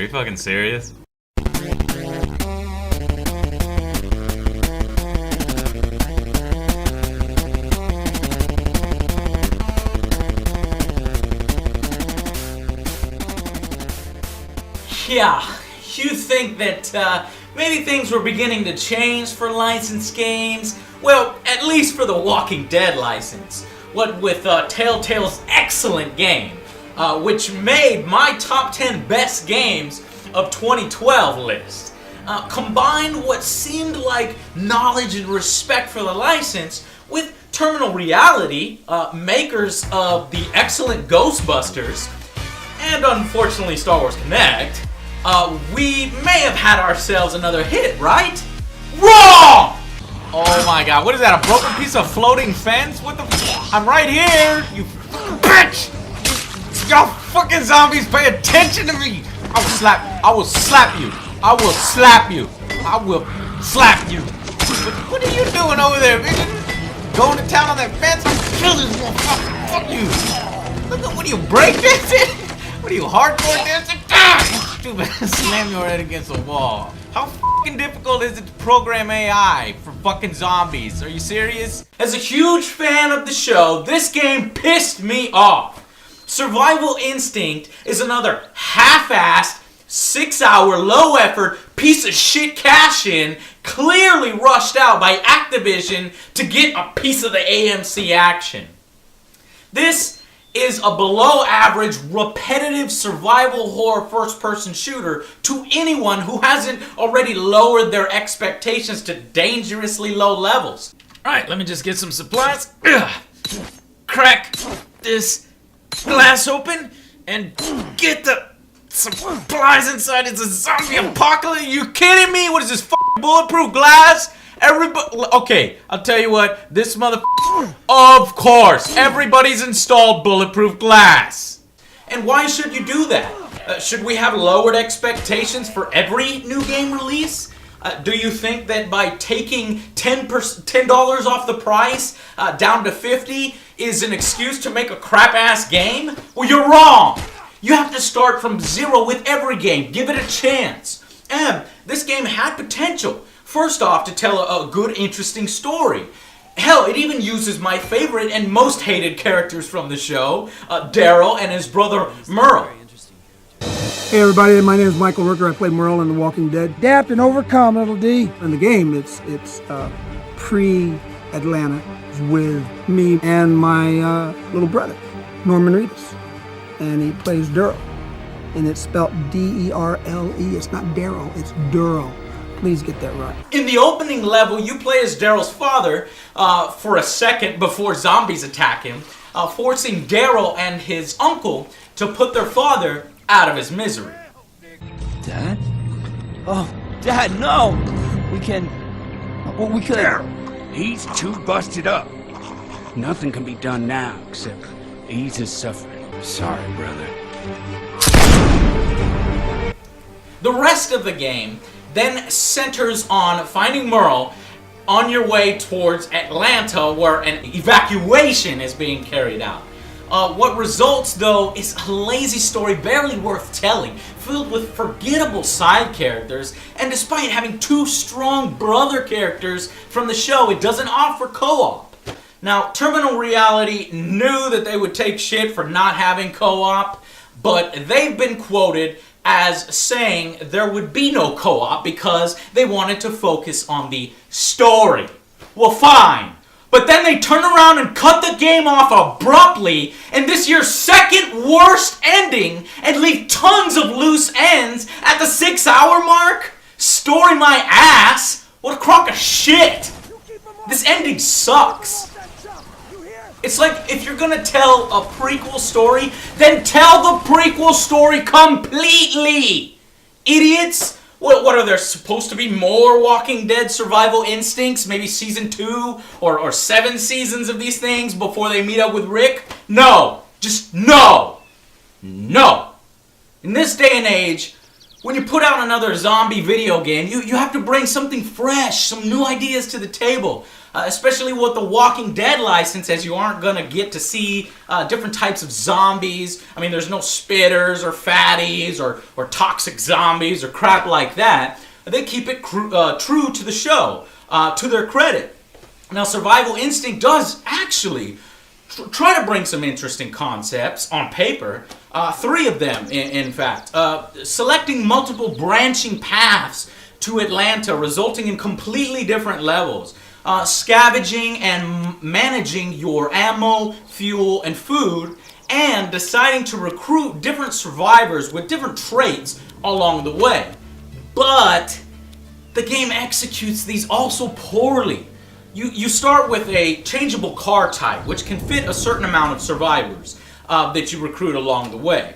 you fucking serious? Yeah, you think that maybe things were beginning to change for licensed games? Well, at least for the Walking Dead license. What with Telltale's excellent game, which made my top 10 best games of 2012 list. Combined what seemed like knowledge and respect for the license with Terminal Reality, makers of the excellent Ghostbusters, and unfortunately Star Wars Connect, we may have had ourselves another hit, right? Wrong! Oh my god, what is that, a broken piece of floating fence? What the I'm right here, you bitch! Y'all fucking zombies pay attention to me! I will slap you. I will slap you. I will slap you. I will slap you. What are you doing over there, bitch? Going to town on that fence? I'll kill this motherfucker. Fuck you. Look at, what are you, breakdancing? What are you, hardcore dancing? Ah! Stupid. Slam your head against the wall. How fucking difficult is it to program AI for fucking zombies? Are you serious? As a huge fan of the show, this game pissed me off. Survival Instinct is another half-assed, 6-hour, low-effort, piece of shit cash-in clearly rushed out by Activision to get a piece of the AMC action. This is a below-average, repetitive survival horror first-person shooter to anyone who hasn't already lowered their expectations to dangerously low levels. Alright, let me just get some supplies. Crack this glass open and get the supplies inside. It's a zombie apocalypse. You kidding me? What is this fucking bulletproof glass? Everybody, okay, I'll tell you what, this motherfucker, of course, everybody's installed bulletproof glass. And why should you do that? Should we have lowered expectations for every new game release? Do you think that by taking $10 off the price down to $50 is an excuse to make a crap-ass game? Well, you're wrong. You have to start from zero with every game. Give it a chance. And this game had potential. First off, to tell a good, interesting story. Hell, it even uses my favorite and most hated characters from the show, Daryl and his brother Merle. Hey everybody, my name is Michael Rooker. I play Merle in The Walking Dead. Adapt and overcome, little D. In the game, it's pre-Atlanta with me and my little brother, Norman Reedus. And he plays Daryl. And it's spelled D-E-R-L-E. It's not Daryl, it's Daryl. Please get that right. In the opening level, you play as Daryl's father for a second before zombies attack him, forcing Daryl and his uncle to put their father out of his misery. Dad? Oh, Dad, no! We could... Daryl, he's too busted up. Nothing can be done now except ease his suffering. Sorry, brother. The rest of the game then centers on finding Merle on your way towards Atlanta, where an evacuation is being carried out. What results, though, is a lazy story barely worth telling, filled with forgettable side characters, and despite having two strong brother characters from the show, it doesn't offer co-op. Now, Terminal Reality knew that they would take shit for not having co-op, but they've been quoted as saying there would be no co-op because they wanted to focus on the story. Well, fine. But then they turn around and cut the game off abruptly in this year's second worst ending and leave tons of loose ends at the 6-hour mark? Story my ass! What a crock of shit! This ending sucks. It's like, if you're gonna tell a prequel story, then tell the prequel story completely! Idiots! What are there supposed to be more Walking Dead Survival Instincts? Maybe season 2 or 7 seasons of these things before they meet up with Rick? No! Just no! No! In this day and age, When you put out another zombie video game, you have to bring something fresh, some new ideas to the table. Especially with the Walking Dead license, as you aren't going to get to see different types of zombies. I mean, there's no spitters or fatties or toxic zombies or crap like that. They keep it true to the show, to their credit. Now, Survival Instinct does actually try to bring some interesting concepts on paper. 3 of them, in fact. Selecting multiple branching paths to Atlanta, resulting in completely different levels. Scavenging and managing your ammo, fuel, and food, and deciding to recruit different survivors with different traits along the way. But the game executes these also poorly. You start with a changeable car type, which can fit a certain amount of survivors that you recruit along the way.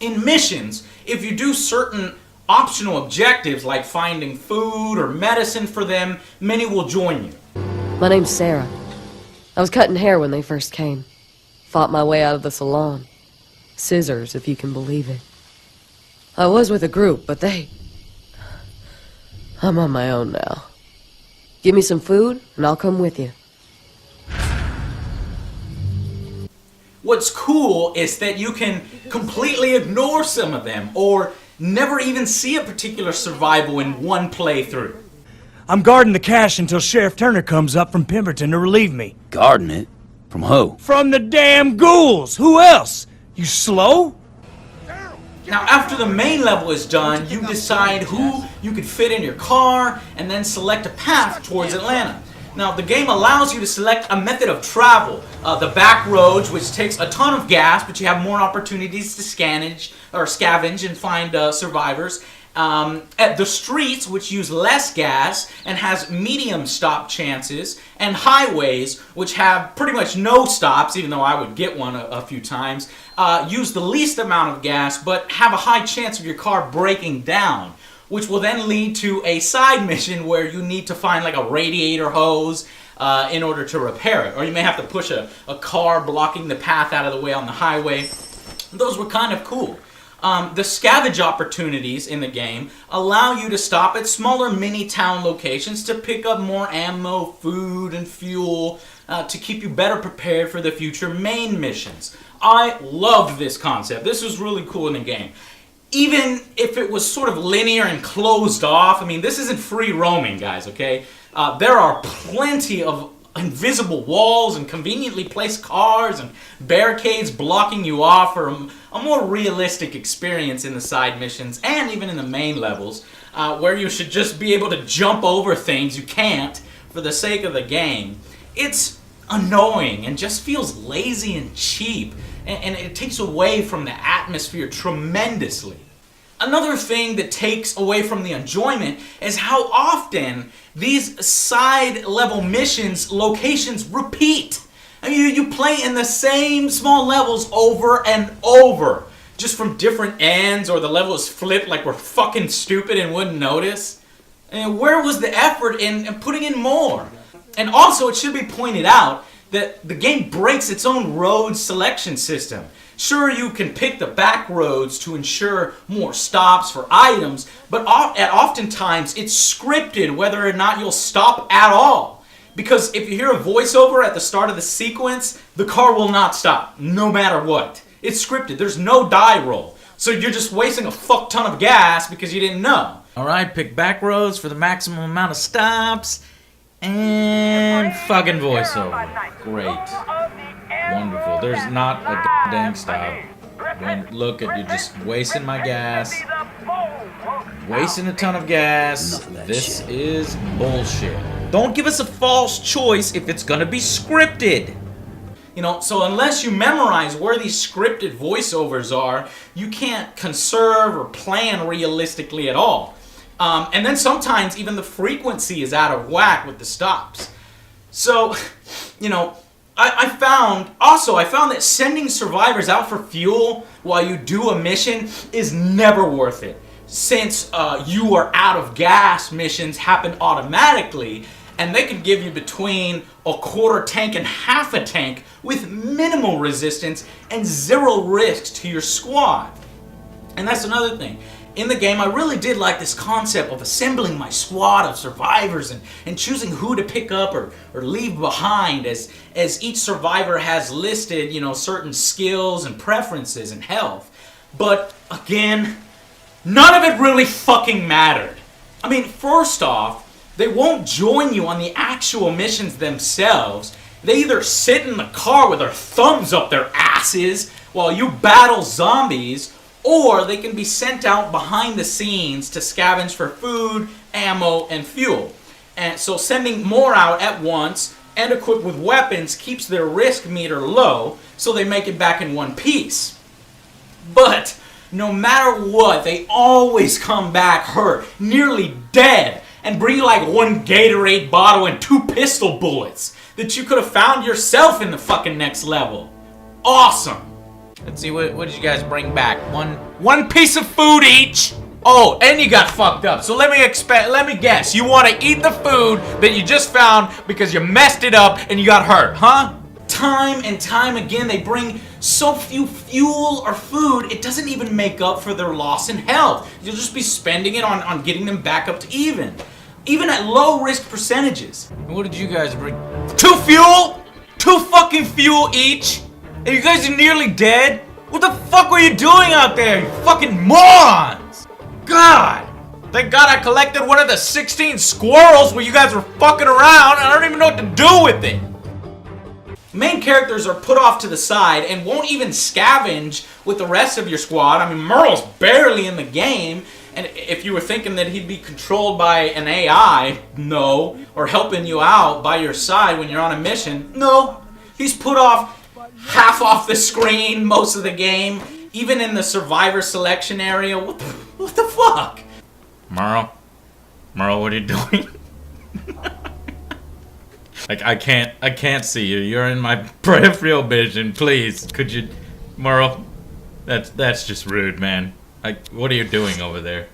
In missions, if you do certain optional objectives like finding food or medicine for them, many will join you. My name's Sarah. I was cutting hair when they first came. Fought my way out of the salon. Scissors, if you can believe it. I was with a group, but I'm on my own now. Give me some food, and I'll come with you. What's cool is that you can completely ignore some of them, or never even see a particular survival in one playthrough. I'm guarding the cache until Sheriff Turner comes up from Pemberton to relieve me. Guarding it? From who? From the damn ghouls! Who else? You slow? Now, after the main level is done, you decide who you could fit in your car, and then select a path towards Atlanta. Now, the game allows you to select a method of travel. The back roads, which takes a ton of gas, but you have more opportunities to scavenge and find survivors. At the streets, which use less gas and has medium stop chances, and highways, which have pretty much no stops, even though I would get one a few times, use the least amount of gas, but have a high chance of your car breaking down, which will then lead to a side mission where you need to find like a radiator hose in order to repair it. Or you may have to push a car blocking the path out of the way on the highway. Those were kind of cool. The scavenge opportunities in the game allow you to stop at smaller mini-town locations to pick up more ammo, food, and fuel to keep you better prepared for the future main missions. I loved this concept. This was really cool in the game. Even if it was sort of linear and closed off, I mean, this isn't free roaming, guys, okay? There are plenty of invisible walls and conveniently placed cars and barricades blocking you off for a more realistic experience in the side missions and even in the main levels, where you should just be able to jump over things you can't for the sake of the game. It's annoying and just feels lazy and cheap, and it takes away from the atmosphere tremendously. Another thing that takes away from the enjoyment is how often these side level missions locations repeat. I mean, you play in the same small levels over and over, just from different ends, or the level is flipped like we're fucking stupid and wouldn't notice. And where was the effort in putting in more? And also, it should be pointed out that the game breaks its own road selection system. Sure, you can pick the back roads to ensure more stops for items, but oftentimes it's scripted whether or not you'll stop at all. Because if you hear a voiceover at the start of the sequence, the car will not stop, no matter what. It's scripted. There's no die roll. So you're just wasting a fuck ton of gas because you didn't know. Alright, pick back roads for the maximum amount of stops. And fucking voiceover. Great. Wonderful. There's not a goddamn stop. Look at you, just wasting my gas. Wasting a ton of gas. This is bullshit. Don't give us a false choice if it's gonna be scripted. You know, so unless you memorize where these scripted voiceovers are, you can't conserve or plan realistically at all. And then sometimes even the frequency is out of whack with the stops. So, you know, I found that sending survivors out for fuel while you do a mission is never worth it. Since you are out of gas missions happen automatically, and they can give you between a quarter tank and half a tank with minimal resistance and zero risk to your squad. And that's another thing. in the game, I really did like this concept of assembling my squad of survivors and choosing who to pick up or leave behind as each survivor has listed, you know, certain skills and preferences and health. But again, none of it really fucking mattered. I mean, first off, they won't join you on the actual missions themselves. They either sit in the car with their thumbs up their asses while you battle zombies, or they can be sent out behind the scenes to scavenge for food, ammo, and fuel. And so sending more out at once and equipped with weapons keeps their risk meter low, so they make it back in one piece. But no matter what, they always come back hurt, nearly dead, and bring you like one Gatorade bottle and 2 pistol bullets that you could have found yourself in the fucking next level. Awesome. Let's see, what did you guys bring back? One piece of food each. Oh, and you got fucked up. So let me guess. You want to eat the food that you just found because you messed it up and you got hurt, huh? Time and time again, they bring so few fuel or food, it doesn't even make up for their loss in health. You'll just be spending it on getting them back up to even at low risk percentages. What did you guys bring? 2 fuel? 2 fucking fuel each? And you guys are nearly dead? What the fuck were you doing out there, you fucking morons? God! Thank God I collected one of the 16 squirrels where you guys were fucking around and I don't even know what to do with it. Main characters are put off to the side and won't even scavenge with the rest of your squad. I mean, Merle's barely in the game, and if you were thinking that he'd be controlled by an AI, no, or helping you out by your side when you're on a mission, no. He's put off half off the screen most of the game, even in the survivor selection area. What the fuck? Merle, what are you doing? Like, I can't see you. You're in my peripheral vision. Please, could you, Merle? That's just rude, man. What are you doing over there?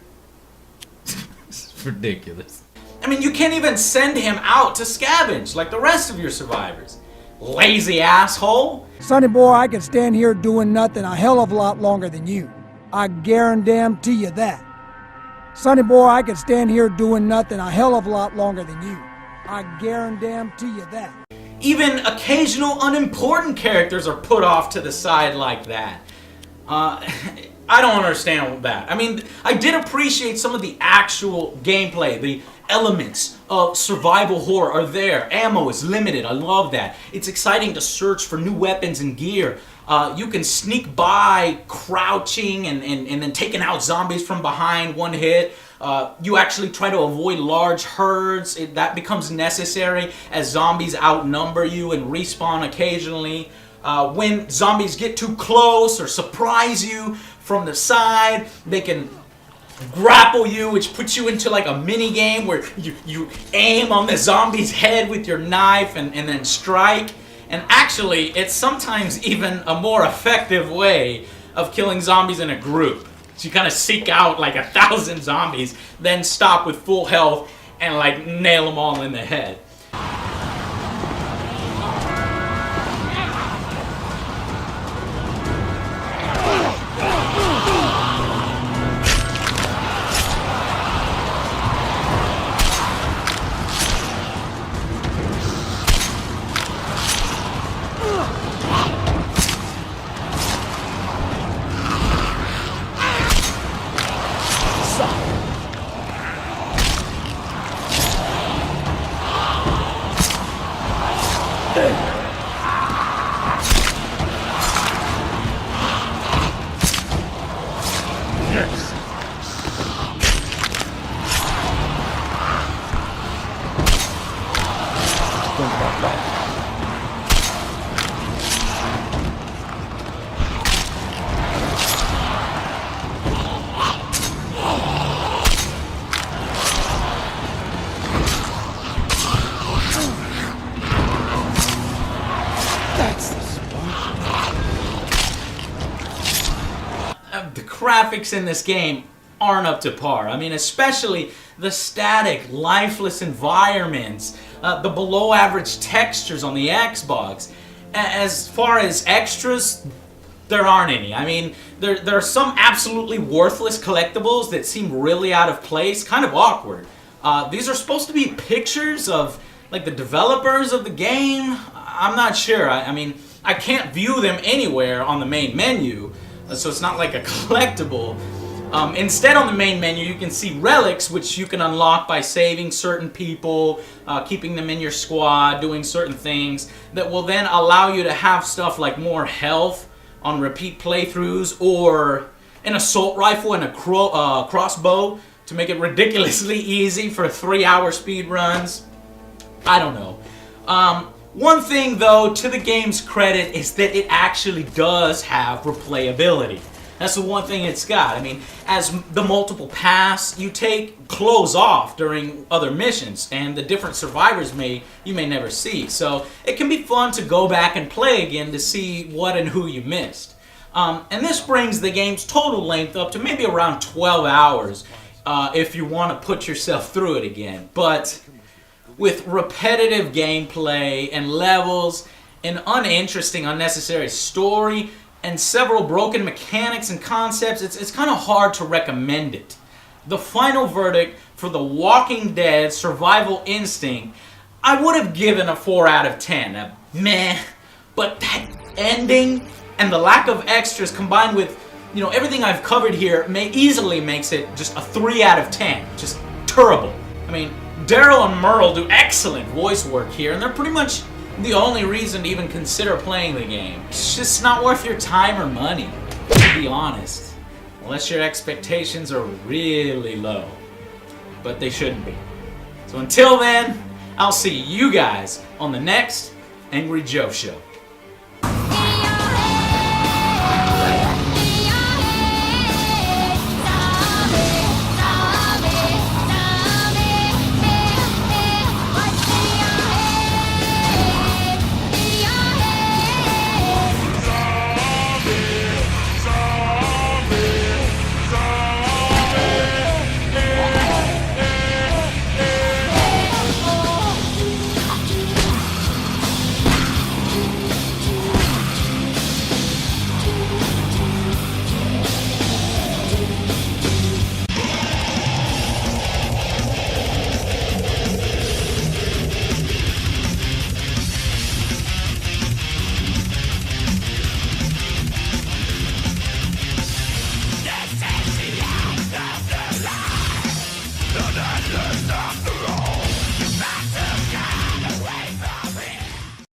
It's ridiculous. I mean, you can't even send him out to scavenge like the rest of your survivors. Lazy asshole. Sonny boy, I could stand here doing nothing a hell of a lot longer than you. I guarantee you that. Sonny boy, I could stand here doing nothing a hell of a lot longer than you. I guarantee you that. Even occasional unimportant characters are put off to the side like that. I don't understand that. I mean, I did appreciate some of the actual gameplay. The elements of survival horror are there. Ammo is limited. I love that. It's exciting to search for new weapons and gear. You can sneak by crouching and then taking out zombies from behind one hit. You actually try to avoid large herds. That becomes necessary as zombies outnumber you and respawn occasionally. When zombies get too close or surprise you from the side, they can grapple you, which puts you into like a mini game where you aim on the zombie's head with your knife and then strike. And actually, it's sometimes even a more effective way of killing zombies in a group. So you kind of seek out like 1,000 zombies, then stop with full health and like nail them all in the head. The graphics in this game aren't up to par. I mean, especially the static, lifeless environments, the below average textures on the Xbox. As far as extras, there aren't any. I mean, there are some absolutely worthless collectibles that seem really out of place, kind of awkward. These are supposed to be pictures of like the developers of the game. I'm not sure. I mean, I can't view them anywhere on the main menu, so it's not like a collectible. Instead, on the main menu, you can see relics, which you can unlock by saving certain people, keeping them in your squad, doing certain things that will then allow you to have stuff like more health on repeat playthroughs, or an assault rifle and a crossbow to make it ridiculously easy for 3-hour speed runs. I don't know. One thing, though, to the game's credit, is that it actually does have replayability. That's the one thing it's got. I mean, as the multiple pass, you take clothes off during other missions, and the different survivors you may never see. So it can be fun to go back and play again to see what and who you missed. And this brings the game's total length up to maybe around 12 hours if you want to put yourself through it again. But with repetitive gameplay and levels, an uninteresting, unnecessary story, and several broken mechanics and concepts, it's kind of hard to recommend it. The final verdict for The Walking Dead Survival Instinct, I would have given a 4 out of 10. A meh. But that ending and the lack of extras combined with, everything I've covered here easily makes it just a 3 out of 10. Just terrible. I mean, Daryl and Merle do excellent voice work here, and they're pretty much the only reason to even consider playing the game. It's just not worth your time or money, to be honest. Unless your expectations are really low. But they shouldn't be. So until then, I'll see you guys on the next Angry Joe Show. Stop!